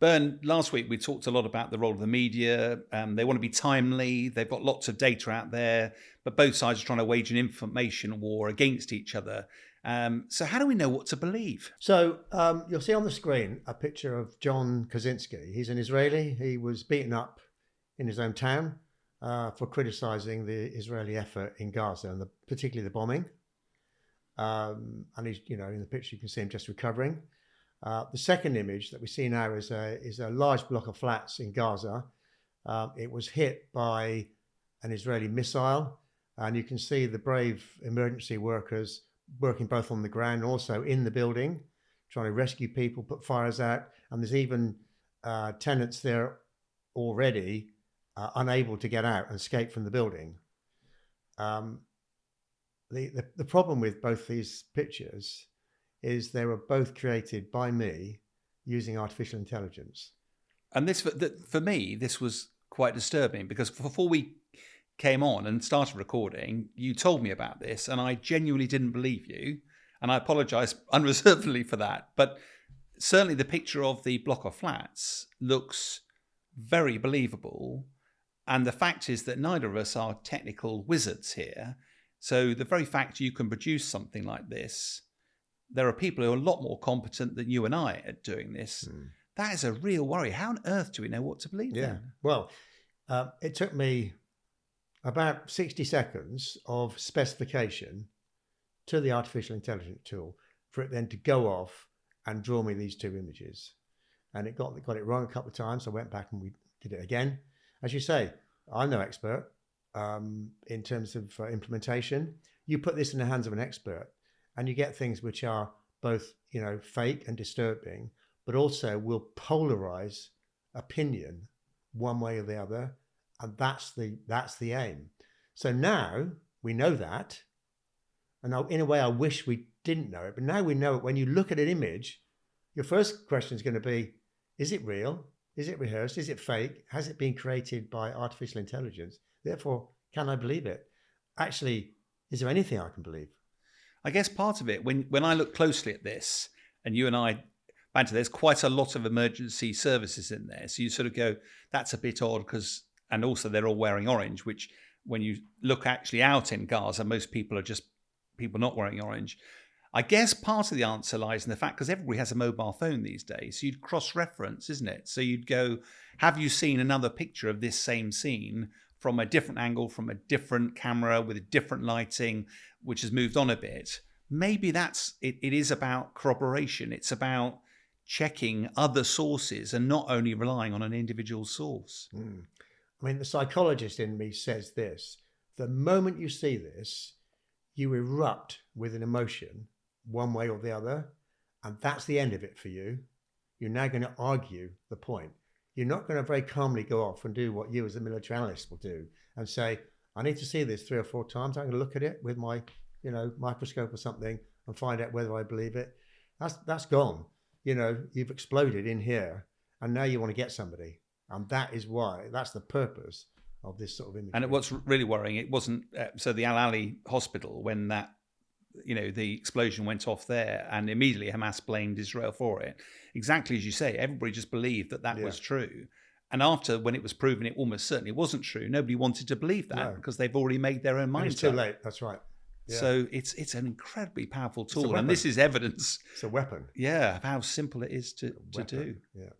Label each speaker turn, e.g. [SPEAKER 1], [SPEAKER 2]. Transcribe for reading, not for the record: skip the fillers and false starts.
[SPEAKER 1] Bern, last week we talked a lot about the role of the media. They want to be timely. They've got lots of data out there, but both sides are trying to wage an information war against each other. So how do we know what to believe?
[SPEAKER 2] So you'll see on the screen a picture of John Kaczynski. He's an Israeli. He was beaten up in his own town for criticising the Israeli effort in Gaza and particularly the bombing. And he's, in the picture you can see him just recovering. The second image that we see now is a large block of flats in Gaza. It was hit by an Israeli missile, and you can see the brave emergency workers working both on the ground and also in the building, trying to rescue people, put fires out, and there's even tenants there already unable to get out and escape from the building. The problem with both these pictures is they were both created by me using artificial intelligence.
[SPEAKER 1] And this, for me, this was quite disturbing because before we came on and started recording, you told me about this and I genuinely didn't believe you. And I apologise unreservedly for that. But certainly the picture of the block of flats looks very believable. And the fact is that neither of us are technical wizards here. So the very fact you can produce something like this, there are people who are a lot more competent than you and I at doing this. That is a real worry. How on earth do we know what to believe then?
[SPEAKER 2] Well, it took me about 60 seconds of specification to the artificial intelligence tool for it then to go off and draw me these two images. And it got it wrong a couple of times. I went back and we did it again. As you say, I'm no expert in terms of implementation. You put this in the hands of an expert and you get things which are both, fake and disturbing, but also will polarize opinion one way or the other. And that's the aim. So now we know that. And in a way, I wish we didn't know it, but now we know it. When you look at an image, your first question is going to be, is it real? Is it rehearsed? Is it fake? Has it been created by artificial intelligence? Therefore, can I believe it? Actually, is there anything I can believe?
[SPEAKER 1] I guess part of it, when I look closely at this, and you and I, Banter, there's quite a lot of emergency services in there. So you sort of go, that's a bit odd and also they're all wearing orange, which when you look actually out in Gaza, most people are just people not wearing orange. I guess part of the answer lies in the fact, because everybody has a mobile phone these days, so you'd cross-reference, isn't it? So you'd go, have you seen another picture of this same scene from a different angle, from a different camera, with a different lighting, which has moved on a bit? Maybe that's it. It is about corroboration. It's about checking other sources and not only relying on an individual source.
[SPEAKER 2] I mean, the psychologist in me says this: the moment you see this, you erupt with an emotion one way or the other, and that's the end of it for you. You're now going to argue the point. You're not going to very calmly go off and do what you as a military analyst will do and say, I need to see this 3 or 4 times. I'm going to look at it with my, microscope or something and find out whether I believe it. That's gone. You've exploded in here and now you want to get somebody. And that's the purpose of this sort of image.
[SPEAKER 1] And what's really worrying, it wasn't, so the Al Ali hospital, when that, the explosion went off there and immediately Hamas blamed Israel for it. Exactly as you say, everybody just believed that was true. And after, when it was proven it almost certainly wasn't true, nobody wanted to believe that because they've already made their own mind up.
[SPEAKER 2] It's too late, that's right. Yeah.
[SPEAKER 1] So it's an incredibly powerful tool. And this is evidence.
[SPEAKER 2] It's a weapon.
[SPEAKER 1] Yeah, of how simple it is to do.
[SPEAKER 2] Yeah.